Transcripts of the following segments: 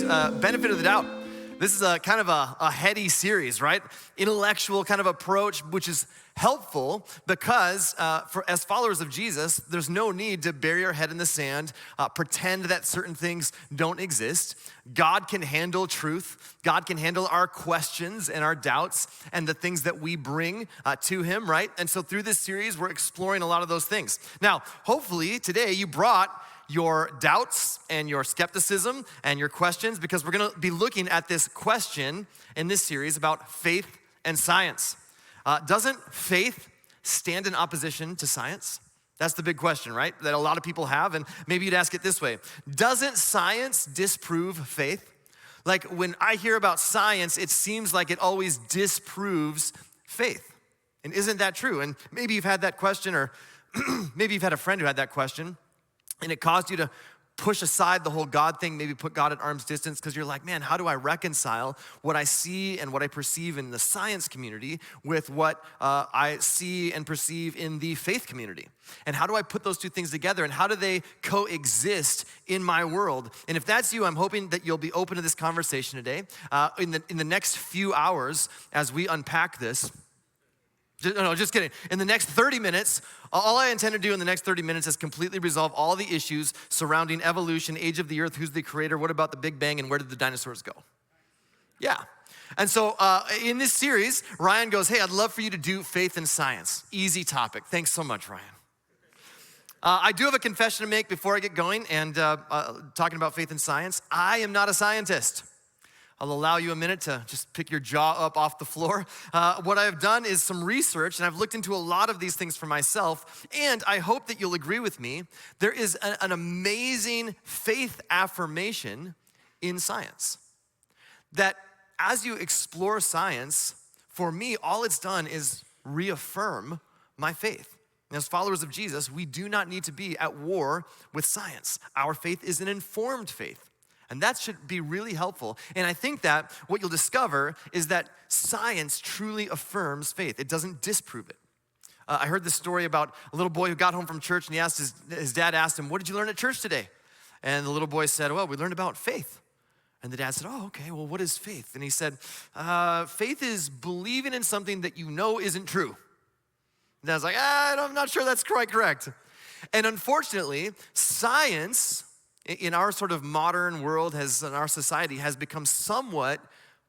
benefit of the doubt. This is a kind of a heady series, right? Intellectual kind of approach, which is helpful because as followers of Jesus, there's no need to bury our head in the sand, pretend that certain things don't exist. God can handle truth. God can handle our questions and our doubts and the things that we bring to him, right? And so through this series, we're exploring a lot of those things. Now, hopefully today you brought your doubts and your skepticism and your questions, because we're gonna be looking at this question in this series about faith and science. Doesn't faith stand in opposition to science? That's the big question, right? That a lot of people have, and maybe you'd ask it this way. Doesn't science disprove faith? Like when I hear about science, it seems like it always disproves faith. And isn't that true? And maybe you've had that question, or maybe you've had a friend who had that question, and it caused you to push aside the whole God thing, maybe put God at arm's distance, because you're like, man, how do I reconcile what I see and what I perceive in the science community with what I see and perceive in the faith community? And how do I put those two things together, and how do they coexist in my world? And if that's you, I'm hoping that you'll be open to this conversation today. In the next few hours, as we unpack this, no, just kidding. In the next 30 minutes, all I intend to do in the next 30 minutes is completely resolve all the issues surrounding evolution, age of the earth, who's the creator, what about the Big Bang, and where did the dinosaurs go? Yeah. And so in this series, Ryan goes, hey, I'd love for you to do faith and science. Easy topic. Thanks so much, Ryan. I do have a confession to make before I get going and talking about faith and science. I am not a scientist. I'll allow you a minute to just pick your jaw up off the floor. What I have done is some research, and I've looked into a lot of these things for myself, and I hope that you'll agree with me. There is an amazing faith affirmation in science. That as you explore science, for me, all it's done is reaffirm my faith. And as followers of Jesus, we do not need to be at war with science. Our faith is an informed faith. And that should be really helpful. And I think that what you'll discover is that science truly affirms faith. It doesn't disprove it. I heard this story about a little boy who got home from church, and he asked his dad asked him, what did you learn at church today? And the little boy said, well, we learned about faith. And the dad said, oh, okay, well, what is faith? And he said, faith is believing in something that you know isn't true. And Dad's like, I'm not sure that's quite correct. And unfortunately, science in our sort of modern world, in our society, has become somewhat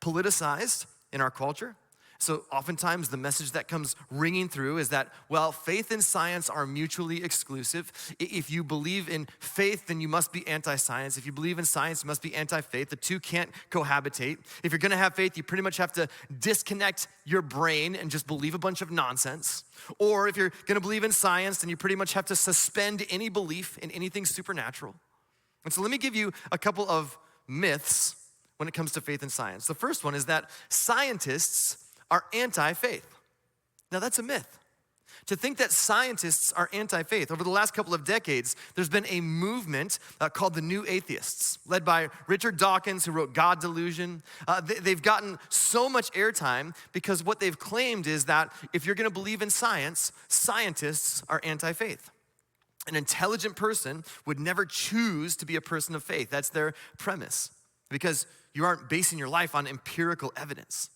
politicized in our culture. So oftentimes the message that comes ringing through is that, well, faith and science are mutually exclusive. If you believe in faith, then you must be anti-science. If you believe in science, you must be anti-faith. The two can't cohabitate. If you're gonna have faith, you pretty much have to disconnect your brain and just believe a bunch of nonsense. Or if you're gonna believe in science, then you pretty much have to suspend any belief in anything supernatural. And so let me give you a couple of myths when it comes to faith and science. The first one is that scientists are anti-faith. Now that's a myth. To think that scientists are anti-faith. Over the last couple of decades, there's been a movement called the New Atheists, led by Richard Dawkins, who wrote God Delusion. They've gotten so much airtime because what they've claimed is that if you're gonna believe in science, scientists are anti-faith. An intelligent person would never choose to be a person of faith. That's their premise, because you aren't basing your life on empirical evidence.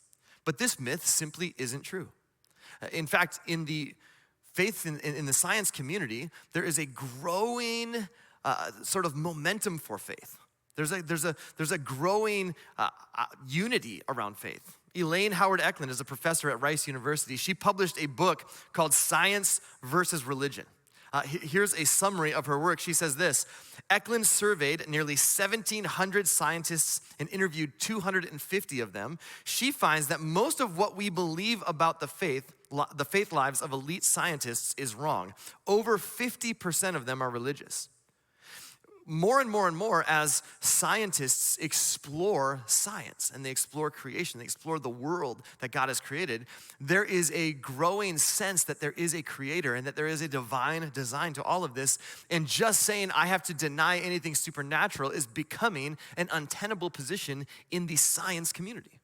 But this myth simply isn't true. In fact, in the faith, in the science community, there is a growing sort of momentum for faith. There's a growing unity around faith. Elaine Howard Eklund is a professor at Rice University. She published a book called Science versus Religion. Here's a summary of her work. She says this: Eklund surveyed nearly 1,700 scientists and interviewed 250 of them. She finds that most of what we believe about the faith lives of elite scientists is wrong. Over 50% of them are religious. More and more and more, as scientists explore science and they explore creation, they explore the world that God has created, there is a growing sense that there is a creator and that there is a divine design to all of this. And just saying I have to deny anything supernatural is becoming an untenable position in the science community.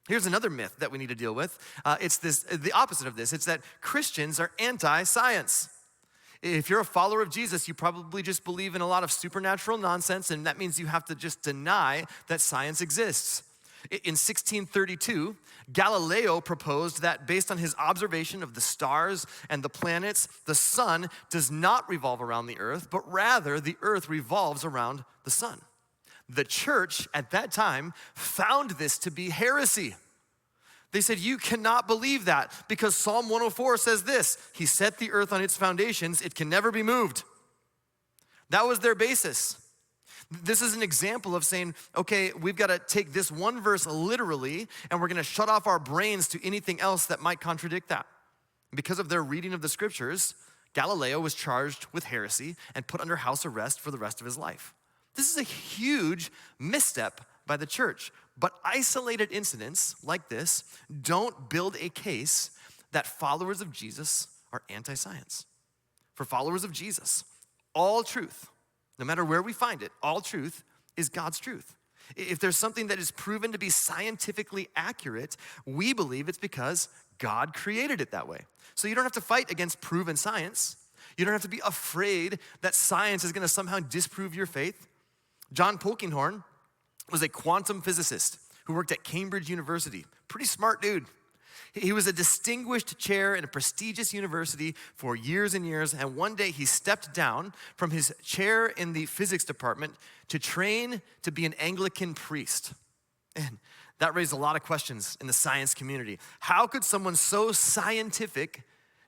Here's another myth that we need to deal with. It's the opposite of this. It's that Christians are anti-science. If you're a follower of Jesus, you probably just believe in a lot of supernatural nonsense, and that means you have to just deny that science exists. In 1632, Galileo proposed that based on his observation of the stars and the planets, the sun does not revolve around the earth, but rather the earth revolves around the sun. The church at that time found this to be heresy. They said, you cannot believe that because Psalm 104 says this, He set the earth on its foundations, it can never be moved. That was their basis. This is an example of saying, okay, we've got to take this one verse literally and we're going to shut off our brains to anything else that might contradict that. Because of their reading of the scriptures, Galileo was charged with heresy and put under house arrest for the rest of his life. This is a huge misstep by the church. But isolated incidents like this don't build a case that followers of Jesus are anti-science. For followers of Jesus, all truth, no matter where we find it, all truth is God's truth. If there's something that is proven to be scientifically accurate, we believe it's because God created it that way. So you don't have to fight against proven science. You don't have to be afraid that science is going to somehow disprove your faith. John Polkinghorne was a quantum physicist who worked at Cambridge University. Pretty smart dude. He was a distinguished chair in a prestigious university for years and years, and one day he stepped down from his chair in the physics department to train to be an Anglican priest. And that raised a lot of questions in the science community. How could someone so scientific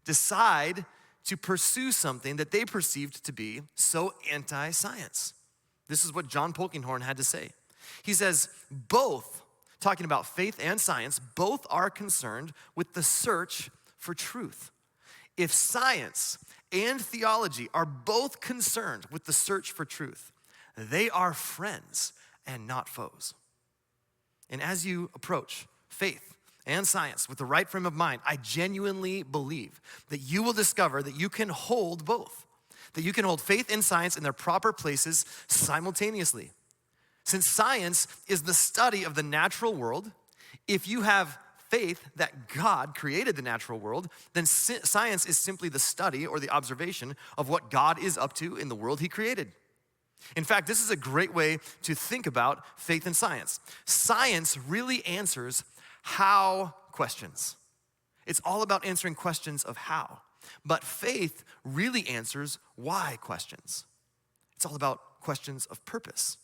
decide to pursue something that they perceived to be so anti-science? This is what John Polkinghorne had to say. He says, both, talking about faith and science, both are concerned with the search for truth. If science and theology are both concerned with the search for truth, they are friends and not foes. And as you approach faith and science with the right frame of mind, I genuinely believe that you will discover that you can hold both, that you can hold faith and science in their proper places simultaneously. Since science is the study of the natural world, if you have faith that God created the natural world, then science is simply the study or the observation of what God is up to in the world He created. In fact, this is a great way to think about faith and science. Science really answers how questions. It's all about answering questions of how. But faith really answers why questions. It's all about questions of purpose.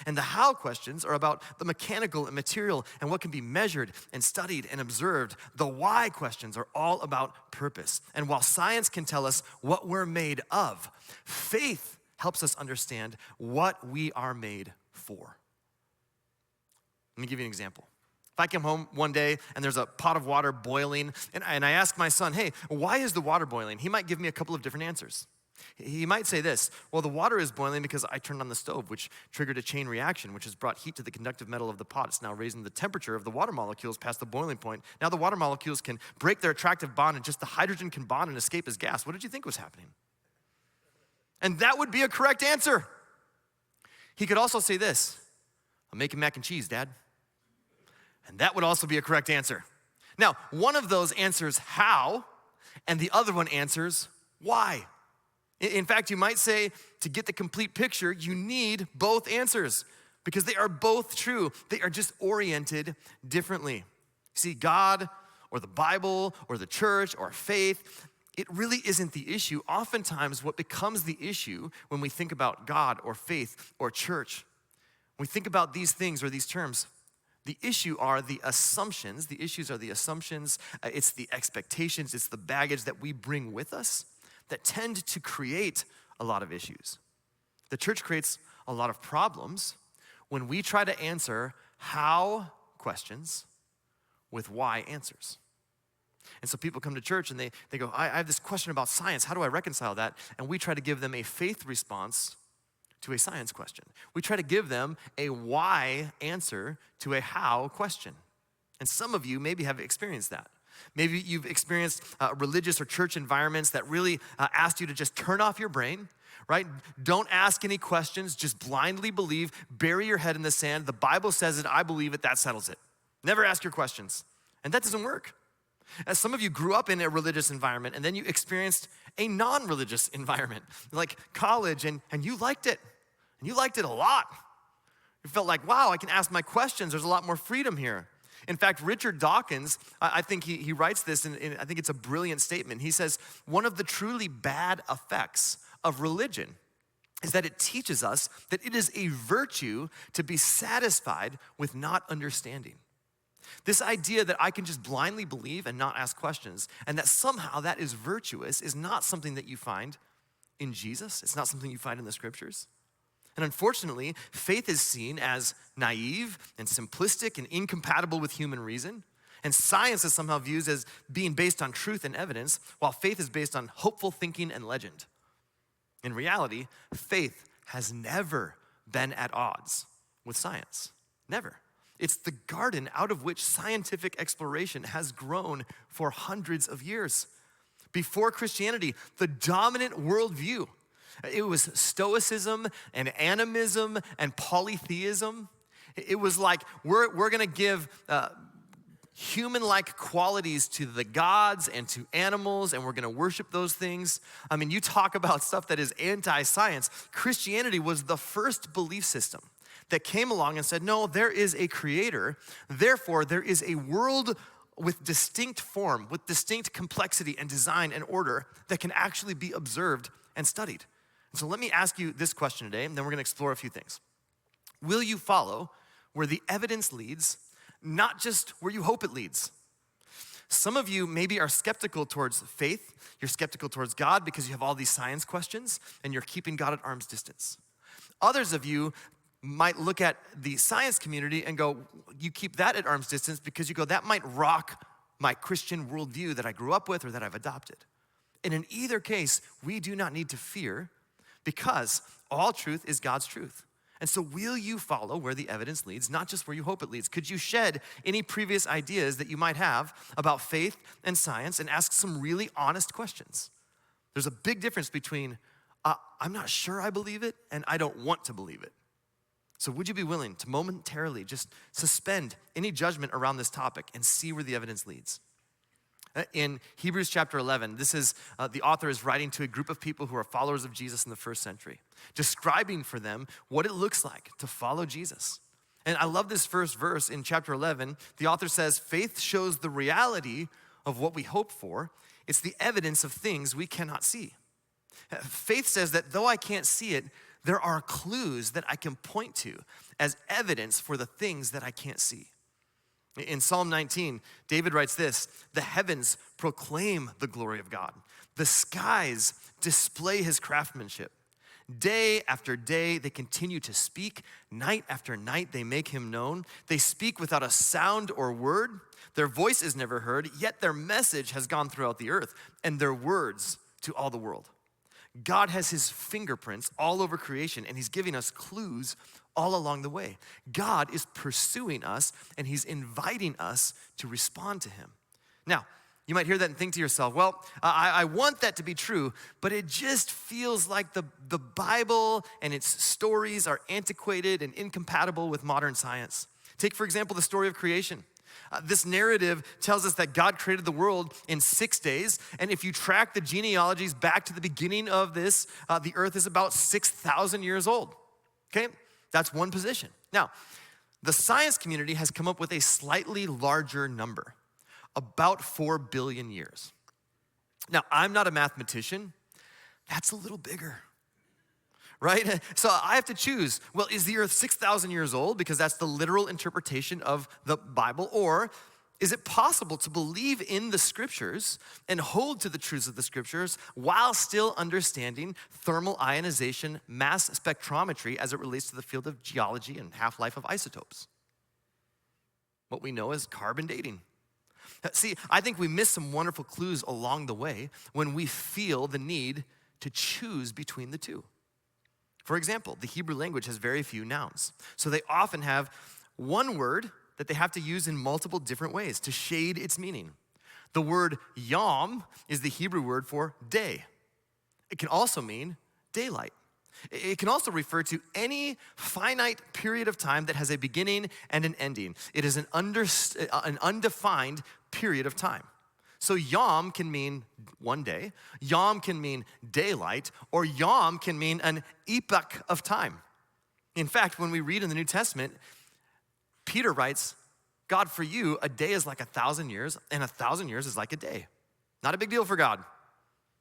And the how questions are about the mechanical and material and what can be measured and studied and observed. The why questions are all about purpose. And while science can tell us what we're made of, faith helps us understand what we are made for. Let me give you an example. If I come home one day and there's a pot of water boiling and I ask my son, hey, why is the water boiling? He might give me a couple of different answers. He might say this, well, the water is boiling because I turned on the stove, which triggered a chain reaction, which has brought heat to the conductive metal of the pot. It's now raising the temperature of the water molecules past the boiling point. Now the water molecules can break their attractive bond and just the hydrogen can bond and escape as gas. What did you think was happening? And that would be a correct answer. He could also say this, I'm making mac and cheese, Dad. And that would also be a correct answer. Now, one of those answers how, and the other one answers why. In fact, you might say, to get the complete picture, you need both answers because they are both true. They are just oriented differently. See, God or the Bible or the church or faith, it really isn't the issue. Oftentimes, what becomes the issue when we think about God or faith or church, when we think about these things or these terms, the issue are the assumptions. The issues are the assumptions. It's the expectations. It's the baggage that we bring with us that tend to create a lot of issues. The church creates a lot of problems when we try to answer how questions with why answers. And so people come to church and they go, I have this question about science. How do I reconcile that? And we try to give them a faith response to a science question. We try to give them a why answer to a how question. And some of you maybe have experienced that. Maybe you've experienced religious or church environments that really asked you to just turn off your brain, right? Don't ask any questions, just blindly believe, bury your head in the sand. The Bible says it, I believe it, that settles it. Never ask your questions. And that doesn't work. As some of you grew up in a religious environment and then you experienced a non-religious environment, like college, and you liked it. And you liked it a lot. You felt like, wow, I can ask my questions. There's a lot more freedom here. In fact, Richard Dawkins, I think he writes this, and I think it's a brilliant statement. He says, one of the truly bad effects of religion is that it teaches us that it is a virtue to be satisfied with not understanding. This idea that I can just blindly believe and not ask questions, and that somehow that is virtuous, is not something that you find in Jesus. It's not something you find in the scriptures. And unfortunately, faith is seen as naive and simplistic and incompatible with human reason. And science is somehow viewed as being based on truth and evidence, while faith is based on hopeful thinking and legend. In reality, faith has never been at odds with science. Never. It's the garden out of which scientific exploration has grown for hundreds of years. Before Christianity, the dominant worldview, it was Stoicism and animism and polytheism. It was like, we're gonna give human-like qualities to the gods and to animals, and we're gonna worship those things. I mean, you talk about stuff that is anti-science. Christianity was the first belief system that came along and said, no, there is a creator, therefore there is a world with distinct form, with distinct complexity and design and order that can actually be observed and studied. And so let me ask you this question today, and then we're gonna explore a few things. Will you follow where the evidence leads, not just where you hope it leads? Some of you maybe are skeptical towards faith. You're skeptical towards God because you have all these science questions and you're keeping God at arm's distance. Others of you might look at the science community and go, you keep that at arm's distance because you go, that might rock my Christian worldview that I grew up with or that I've adopted. And in either case, we do not need to fear because all truth is God's truth. And so will you follow where the evidence leads, not just where you hope it leads? Could you shed any previous ideas that you might have about faith and science and ask some really honest questions? There's a big difference between, I'm not sure I believe it and I don't want to believe it. So would you be willing to momentarily just suspend any judgment around this topic and see where the evidence leads? In Hebrews chapter 11, this is, the author is writing to a group of people who are followers of Jesus in the first century, describing for them what it looks like to follow Jesus. And I love this first verse in chapter 11. The author says, faith shows the reality of what we hope for. It's the evidence of things we cannot see. Faith says that though I can't see it, there are clues that I can point to as evidence for the things that I can't see. In Psalm 19, David writes this, the heavens proclaim the glory of God. The skies display his craftsmanship. Day after day, they continue to speak. Night after night, they make him known. They speak without a sound or word. Their voice is never heard, yet their message has gone throughout the earth, and their words to all the world. God has his fingerprints all over creation, and he's giving us clues all along the way. God is pursuing us, and he's inviting us to respond to him. Now, you might hear that and think to yourself, well, I want that to be true, but it just feels like the Bible and its stories are antiquated and incompatible with modern science. Take, for example, the story of creation. This narrative tells us that God created the world in 6 days, and if you track the genealogies back to the beginning of this, the earth is about 6,000 years old, okay? That's one position. Now, the science community has come up with a slightly larger number, about 4 billion years. Now, I'm not a mathematician. That's a little bigger, right? So I have to choose, well, is the earth 6,000 years old? Because that's the literal interpretation of the Bible. Or is it possible to believe in the scriptures and hold to the truths of the scriptures while still understanding thermal ionization, mass spectrometry as it relates to the field of geology and half-life of isotopes? What we know as carbon dating. See, I think we miss some wonderful clues along the way when we feel the need to choose between the two. For example, the Hebrew language has very few nouns. So they often have one word that they have to use in multiple different ways to shade its meaning. The word yom is the Hebrew word for day. It can also mean daylight. It can also refer to any finite period of time that has a beginning and an ending. It is an undefined period of time. So yom can mean one day, yom can mean daylight, or yom can mean an epoch of time. In fact, when we read in the New Testament, Peter writes, God, for you, a day is like 1,000 years, and 1,000 years is like a day. Not a big deal for God.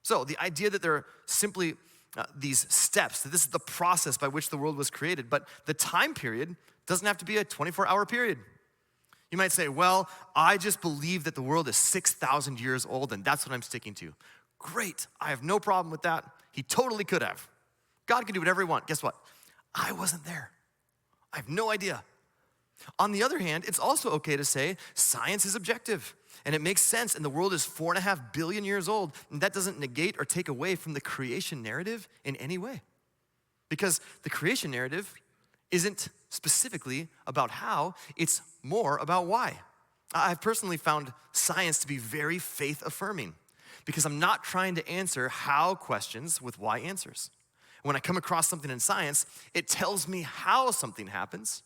So the idea that there are simply these steps, that this is the process by which the world was created, but the time period doesn't have to be a 24-hour period. You might say, well, I just believe that the world is 6,000 years old, and that's what I'm sticking to. Great, I have no problem with that. He totally could have. God can do whatever he wants. Guess what? I wasn't there. I have no idea. On the other hand, it's also okay to say science is objective, and it makes sense, and the world is 4.5 billion years old, and that doesn't negate or take away from the creation narrative in any way. Because the creation narrative isn't specifically about how, it's more about why. I've personally found science to be very faith-affirming because I'm not trying to answer how questions with why answers. When I come across something in science, it tells me how something happens,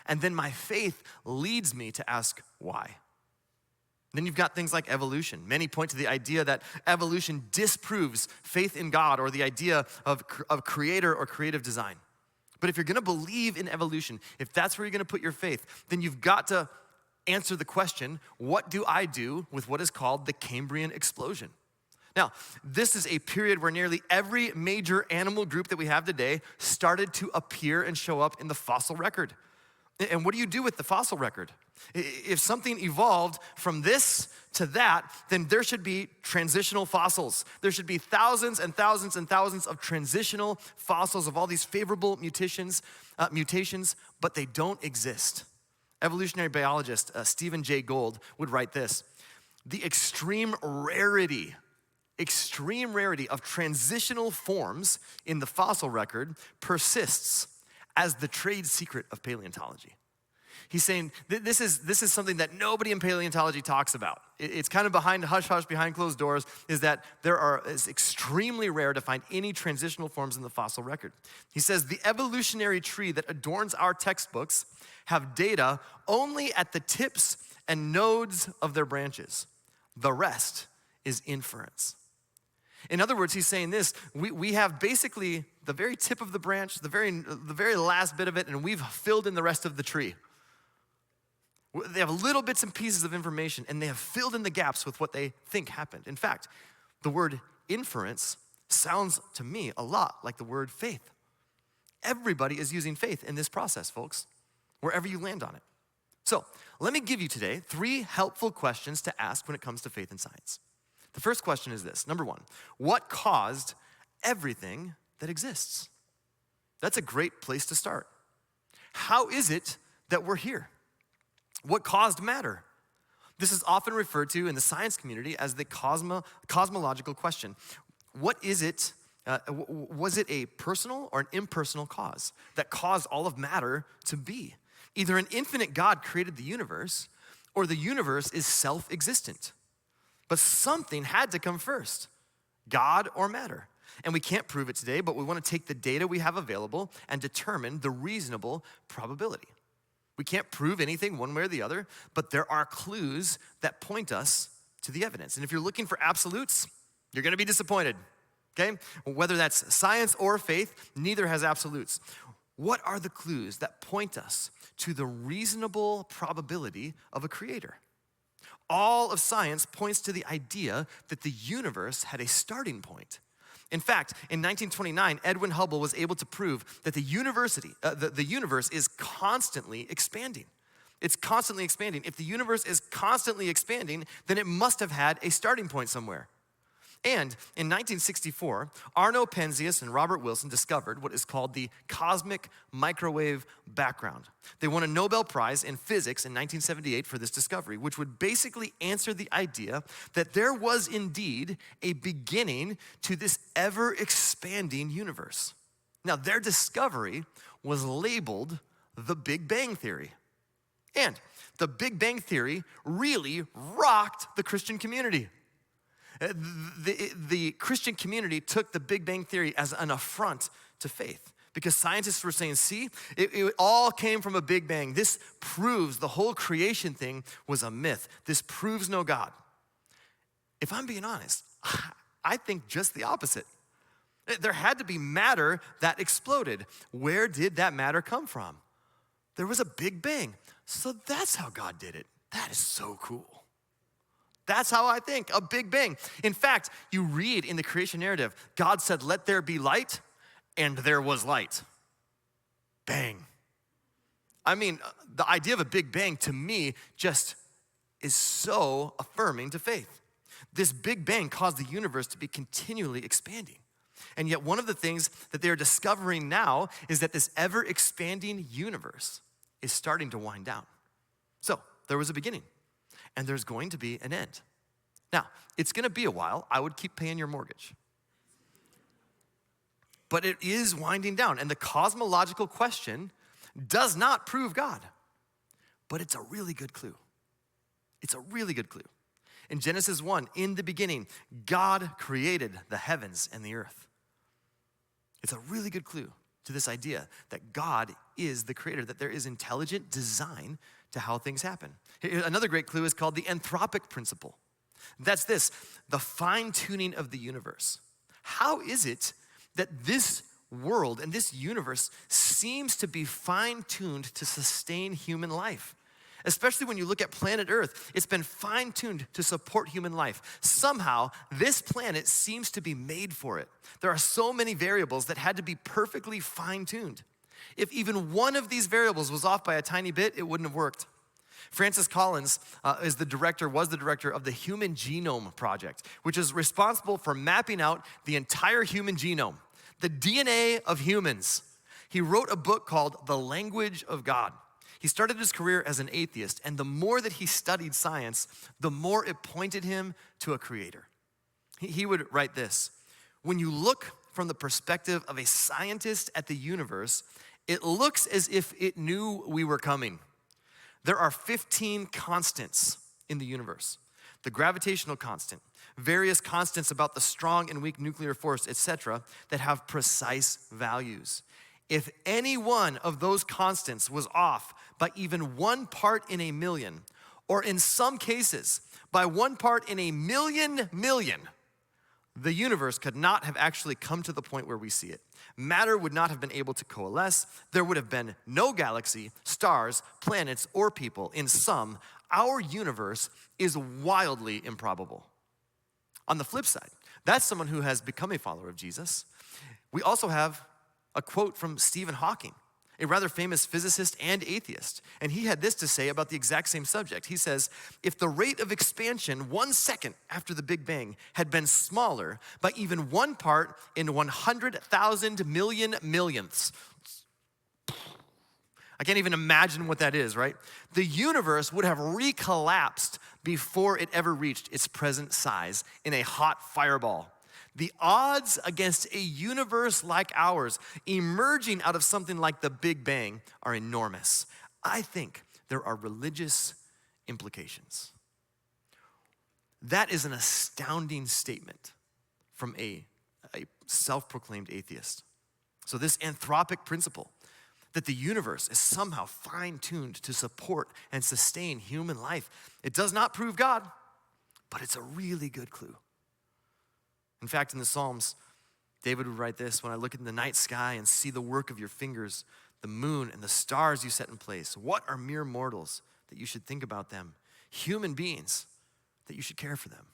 and then my faith leads me to ask why. Then you've got things like evolution. Many point to the idea that evolution disproves faith in God or the idea of creator or creative design. But if you're gonna believe in evolution, if that's where you're gonna put your faith, then you've got to answer the question, what do I do with what is called the Cambrian explosion? Now, this is a period where nearly every major animal group that we have today started to appear and show up in the fossil record. And what do you do with the fossil record? If something evolved from this to that, then there should be transitional fossils. There should be thousands and thousands and thousands of transitional fossils of all these favorable mutations, but they don't exist. Evolutionary biologist Stephen Jay Gould would write this: the extreme rarity of transitional forms in the fossil record persists as the trade secret of paleontology. He's saying this is something that nobody in paleontology talks about. It's kind of behind hush-hush, behind closed doors, is that it's extremely rare to find any transitional forms in the fossil record. He says the evolutionary tree that adorns our textbooks have data only at the tips and nodes of their branches. The rest is inference. In other words, he's saying this: we have basically the very tip of the branch, the very last bit of it, and we've filled in the rest of the tree. They have little bits and pieces of information, and they have filled in the gaps with what they think happened. In fact, the word inference sounds to me a lot like the word faith. Everybody is using faith in this process, folks, wherever you land on it. So let me give you today 3 helpful questions to ask when it comes to faith and science. The first question is this. Number 1, what caused everything that exists? That's a great place to start. How is it that we're here? What caused matter? This is often referred to in the science community as the cosmological question. What is it? Was it a personal or an impersonal cause that caused all of matter to be? Either an infinite God created the universe, or the universe is self-existent. But something had to come first, God or matter. And we can't prove it today, but we want to take the data we have available and determine the reasonable probability. We can't prove anything one way or the other, but there are clues that point us to the evidence. And if you're looking for absolutes, you're gonna be disappointed, okay? Whether that's science or faith, neither has absolutes. What are the clues that point us to the reasonable probability of a creator? All of science points to the idea that the universe had a starting point. In fact, in 1929, Edwin Hubble was able to prove that the universe is constantly expanding. It's constantly expanding. If the universe is constantly expanding, then it must have had a starting point somewhere. And in 1964, Arno Penzias and Robert Wilson discovered what is called the cosmic microwave background. They won a Nobel Prize in physics in 1978 for this discovery, which would basically answer the idea that there was indeed a beginning to this ever-expanding universe. Now, their discovery was labeled the Big Bang Theory. And the Big Bang Theory really rocked the Christian community. The Christian community took the Big Bang Theory as an affront to faith because scientists were saying, see, it all came from a Big Bang. This proves the whole creation thing was a myth. This proves no God. if I'm being honest, I think just the opposite. There had to be matter that exploded. Where did that matter come from? There was a big bang. So that's how God did it. That is so cool. That's how I think, a big bang. In fact, you read in the creation narrative, God said, let there be light, and there was light. Bang. I mean, the idea of a big bang to me just is so affirming to faith. This big bang caused the universe to be continually expanding. And yet one of the things that they're discovering now is that this ever-expanding universe is starting to wind down. So there was a beginning, and there's going to be an end. Now, it's gonna be a while. I would keep paying your mortgage. But it is winding down, and the cosmological question does not prove God, but it's a really good clue. It's a really good clue. In Genesis 1, in the beginning, God created the heavens and the earth. It's a really good clue to this idea that God is the creator, that there is intelligent design to how things happen. Another great clue is called the anthropic principle. That's this, the fine-tuning of the universe. How is it that this world and this universe seems to be fine-tuned to sustain human life? Especially when you look at planet Earth, it's been fine-tuned to support human life. Somehow, this planet seems to be made for it. There are so many variables that had to be perfectly fine-tuned. If even one of these variables was off by a tiny bit, it wouldn't have worked. Francis Collins was the director of the Human Genome Project, which is responsible for mapping out the entire human genome, the DNA of humans. He wrote a book called The Language of God. He started his career as an atheist, and the more that he studied science, the more it pointed him to a creator. He would write this, when you look from the perspective of a scientist at the universe, it looks as if it knew we were coming. There are 15 constants in the universe. The gravitational constant, various constants about the strong and weak nuclear force, etc., that have precise values. If any one of those constants was off by even 1 part in a million, or in some cases, by 1 part in a million, the universe could not have actually come to the point where we see it. Matter would not have been able to coalesce. There would have been no galaxy, stars, planets, or people. In sum, our universe is wildly improbable. On the flip side, that's someone who has become a follower of Jesus. We also have a quote from Stephen Hawking, a rather famous physicist and atheist. And he had this to say about the exact same subject. He says, if the rate of expansion 1 second after the Big Bang had been smaller by even 1 part in 100,000 million millionths, I can't even imagine what that is, right? The universe would have recollapsed before it ever reached its present size in a hot fireball. The odds against a universe like ours emerging out of something like the Big Bang are enormous. I think there are religious implications. That is an astounding statement from a self-proclaimed atheist. So this anthropic principle, that the universe is somehow fine-tuned to support and sustain human life, it does not prove God, but it's a really good clue. In fact, in the Psalms, David would write this, when I look in the night sky and see the work of your fingers, the moon and the stars you set in place, what are mere mortals that you should think about them? Human beings that you should care for them.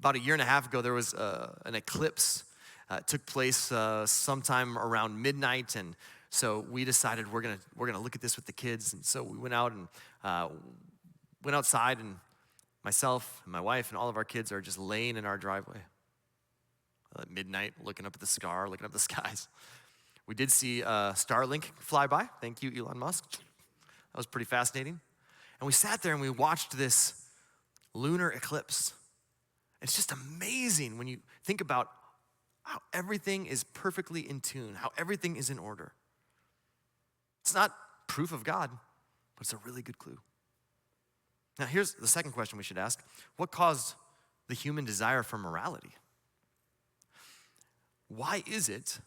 About 1.5 years ago, there was an eclipse. It took place sometime around midnight, and so we decided we're gonna look at this with the kids. And so we went out and went outside, and myself and my wife and all of our kids are just laying in our driveway at midnight, looking up at the skies. We did see Starlink fly by. Thank you, Elon Musk. That was pretty fascinating. And we sat there and we watched this lunar eclipse. It's just amazing when you think about how everything is perfectly in tune, how everything is in order. It's not proof of God, but it's a really good clue. Now, here's the second question we should ask. What caused the human desire for morality? Why is it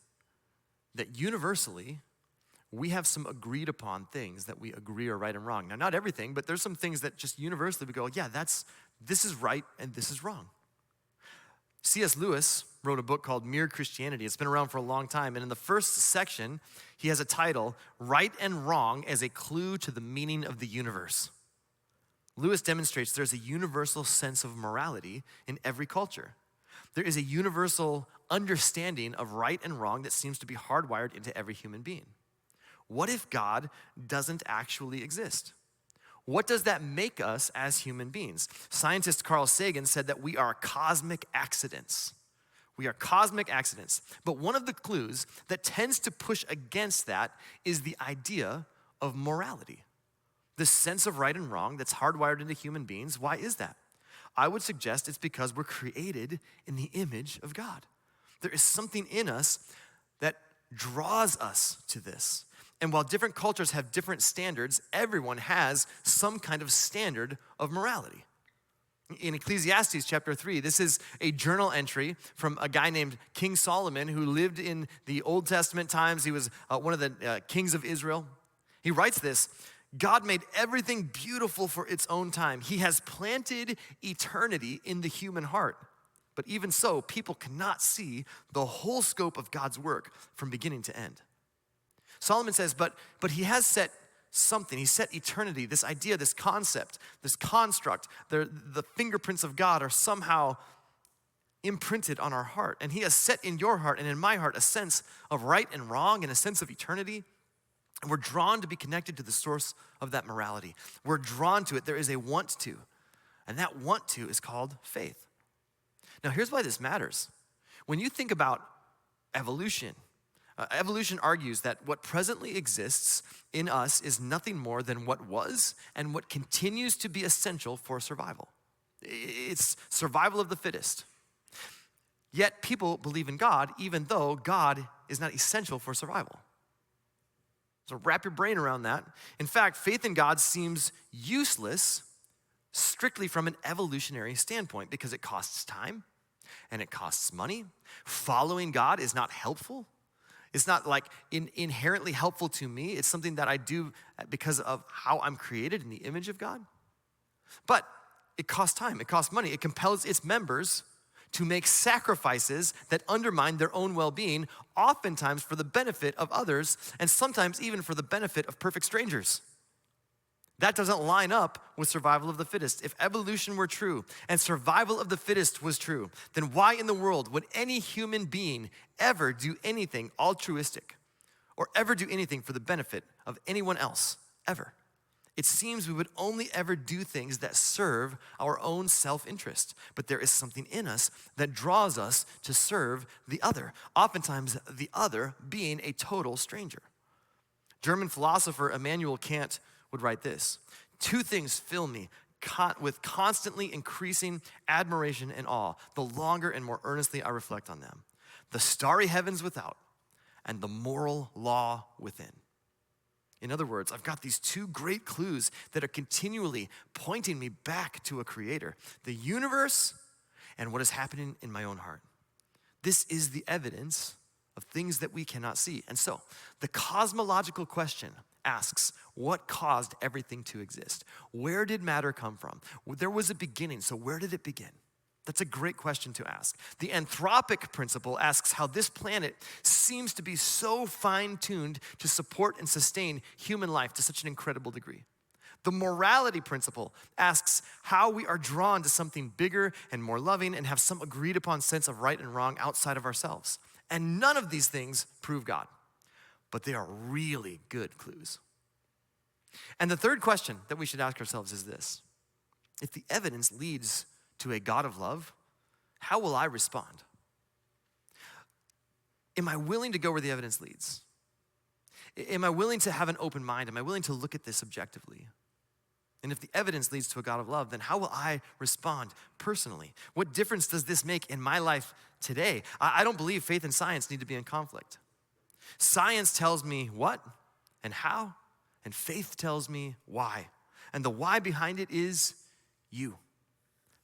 that universally we have some agreed upon things that we agree are right and wrong. Now, not everything, but there's some things that just universally we go, yeah, this is right and this is wrong. C.S. Lewis wrote a book called Mere Christianity. It's been around for a long time. And in the first section, he has a title, Right and Wrong as a Clue to the Meaning of the Universe. Lewis demonstrates there's a universal sense of morality in every culture. There is a universal understanding of right and wrong that seems to be hardwired into every human being. What if God doesn't actually exist? What does that make us as human beings? Scientist Carl Sagan said that we are cosmic accidents. We are cosmic accidents. But one of the clues that tends to push against that is the idea of morality. The sense of right and wrong that's hardwired into human beings. Why is that? I would suggest it's because we're created in the image of God. There is something in us that draws us to this. And while different cultures have different standards, everyone has some kind of standard of morality. In Ecclesiastes chapter 3, this is a journal entry from a guy named King Solomon who lived in the Old Testament times. He was one of the kings of Israel. He writes this, God made everything beautiful for its own time. He has planted eternity in the human heart. But even so, people cannot see the whole scope of God's work from beginning to end. Solomon says, but he has set something. He set eternity, this idea, this concept, this construct. The fingerprints of God are somehow imprinted on our heart. And he has set in your heart and in my heart a sense of right and wrong and a sense of eternity. And we're drawn to be connected to the source of that morality. We're drawn to it. There is a want to. And that want to is called faith. Now, here's why this matters. When you think about evolution, evolution argues that what presently exists in us is nothing more than what was and what continues to be essential for survival. It's survival of the fittest. Yet people believe in God even though God is not essential for survival. So wrap your brain around that. In fact, faith in God seems useless strictly from an evolutionary standpoint because it costs time and it costs money. Following God is not helpful. It's not like inherently helpful to me. It's something that I do because of how I'm created in the image of God. But it costs time, it costs money. It compels its members to make sacrifices that undermine their own well-being, oftentimes for the benefit of others, and sometimes even for the benefit of perfect strangers. That doesn't line up with survival of the fittest. If evolution were true and survival of the fittest was true, then why in the world would any human being ever do anything altruistic or ever do anything for the benefit of anyone else, ever? It seems we would only ever do things that serve our own self-interest. But there is something in us that draws us to serve the other, oftentimes the other being a total stranger. German philosopher Immanuel Kant would write this, "Two things fill me with constantly increasing admiration and awe, the longer and more earnestly I reflect on them. The starry heavens without and the moral law within." In other words, I've got these two great clues that are continually pointing me back to a creator, the universe and what is happening in my own heart. This is the evidence of things that we cannot see. And so, the cosmological question asks, what caused everything to exist? Where did matter come from? There was a beginning, so where did it begin? That's a great question to ask. The anthropic principle asks how this planet seems to be so fine-tuned to support and sustain human life to such an incredible degree. The morality principle asks how we are drawn to something bigger and more loving and have some agreed upon sense of right and wrong outside of ourselves. And none of these things prove God, but they are really good clues. And the third question that we should ask ourselves is this: if the evidence leads to a God of love, how will I respond? Am I willing to go where the evidence leads? Am I willing to have an open mind? Am I willing to look at this objectively? And if the evidence leads to a God of love, then how will I respond personally? What difference does this make in my life today? I don't believe faith and science need to be in conflict. Science tells me what and how, and faith tells me why. And the why behind it is you.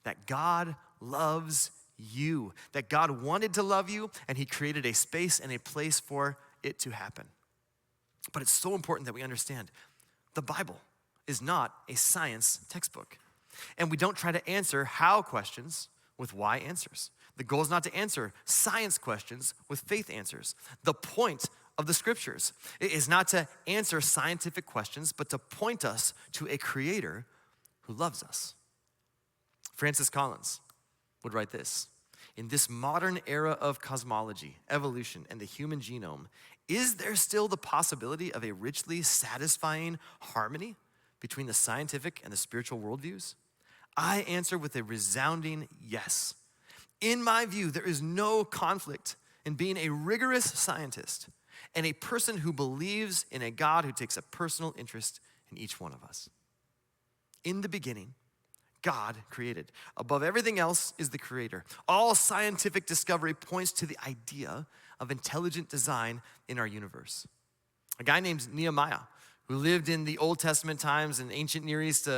That God loves you, that God wanted to love you, and he created a space and a place for it to happen. But it's so important that we understand the Bible is not a science textbook. And we don't try to answer how questions with why answers. The goal is not to answer science questions with faith answers. The point of the scriptures is not to answer scientific questions, but to point us to a creator who loves us. Francis Collins would write this: in this modern era of cosmology, evolution, and the human genome, is there still the possibility of a richly satisfying harmony between the scientific and the spiritual worldviews? I answer with a resounding yes. In my view, there is no conflict in being a rigorous scientist and a person who believes in a God who takes a personal interest in each one of us. In the beginning, God created. Above everything else is the creator. All scientific discovery points to the idea of intelligent design in our universe. A guy named Nehemiah, who lived in the Old Testament times in ancient Near East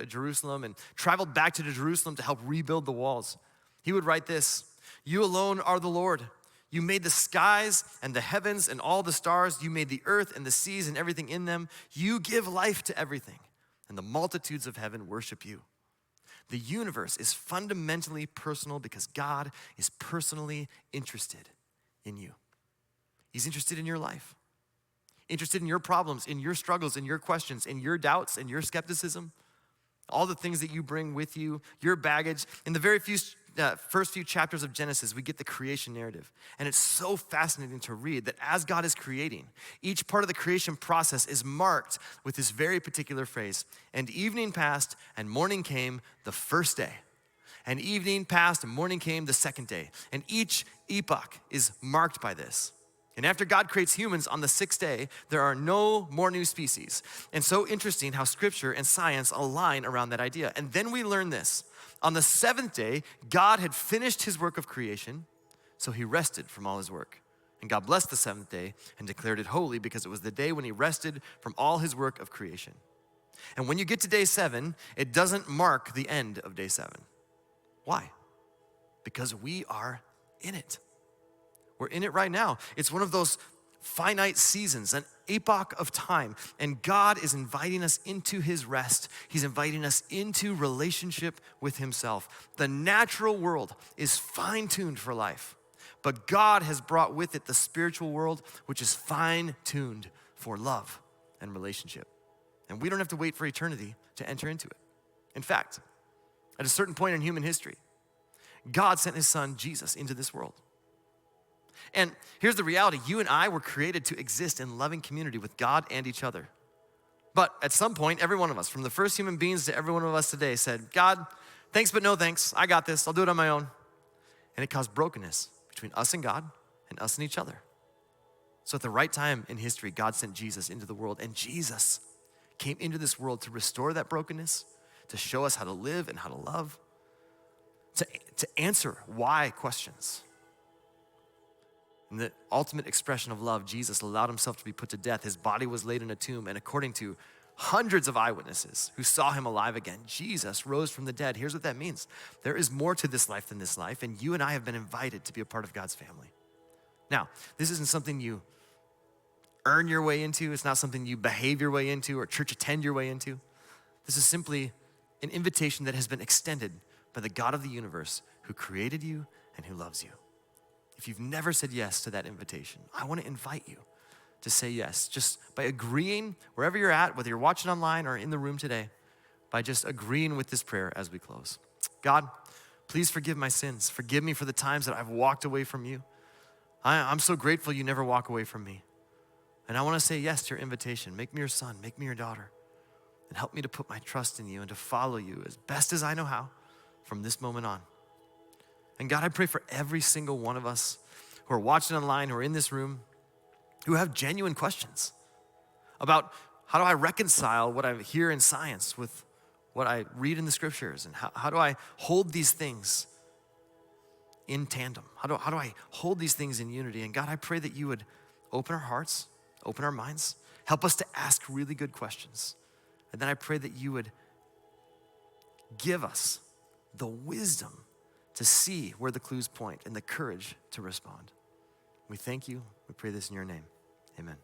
Jerusalem and traveled back to Jerusalem to help rebuild the walls. He would write this: you alone are the Lord. You made the skies and the heavens and all the stars. You made the earth and the seas and everything in them. You give life to everything, and the multitudes of heaven worship you. The universe is fundamentally personal because God is personally interested in you. He's interested in your life, interested in your problems, in your struggles, in your questions, in your doubts, in your skepticism, all the things that you bring with you, your baggage. In the very first few chapters of Genesis, we get the creation narrative. And it's so fascinating to read that as God is creating, each part of the creation process is marked with this very particular phrase: and evening passed and morning came the first day. And evening passed and morning came the second day. And each epoch is marked by this. And after God creates humans on the sixth day, there are no more new species. And so interesting how scripture and science align around that idea. And then we learn this: on the seventh day, God had finished his work of creation, so he rested from all his work. And God blessed the seventh day and declared it holy because it was the day when he rested from all his work of creation. And when you get to day 7, it doesn't mark the end of day 7. Why? Because we are in it. We're in it right now. It's one of those finite seasons, an epoch of time, and God is inviting us into his rest. He's inviting us into relationship with himself. The natural world is fine-tuned for life, but God has brought with it the spiritual world, which is fine-tuned for love and relationship. And we don't have to wait for eternity to enter into it. In fact, at a certain point in human history, God sent his son, Jesus, into this world. And here's the reality: you and I were created to exist in loving community with God and each other. But at some point, every one of us, from the first human beings to every one of us today, said, God, thanks but no thanks. I got this. I'll do it on my own. And it caused brokenness between us and God and us and each other. So at the right time in history, God sent Jesus into the world, and Jesus came into this world to restore that brokenness, to show us how to live and how to love, to answer why questions. In the ultimate expression of love, Jesus allowed himself to be put to death. His body was laid in a tomb, and according to hundreds of eyewitnesses who saw him alive again, Jesus rose from the dead. Here's what that means: there is more to this life than this life, and you and I have been invited to be a part of God's family. Now, this isn't something you earn your way into. It's not something you behave your way into or church attend your way into. This is simply an invitation that has been extended by the God of the universe who created you and who loves you. If you've never said yes to that invitation, I want to invite you to say yes, just by agreeing wherever you're at, whether you're watching online or in the room today, by just agreeing with this prayer as we close. God, please forgive my sins. Forgive me for the times that I've walked away from you. I'm so grateful you never walk away from me. And I want to say yes to your invitation. Make me your son, make me your daughter, and help me to put my trust in you and to follow you as best as I know how from this moment on. And God, I pray for every single one of us who are watching online, who are in this room, who have genuine questions about how do I reconcile what I hear in science with what I read in the scriptures, and how do I hold these things in tandem? How do I hold these things in unity? And God, I pray that you would open our hearts, open our minds, help us to ask really good questions. And then I pray that you would give us the wisdom to see where the clues point and the courage to respond. We thank you. We pray this in your name. Amen.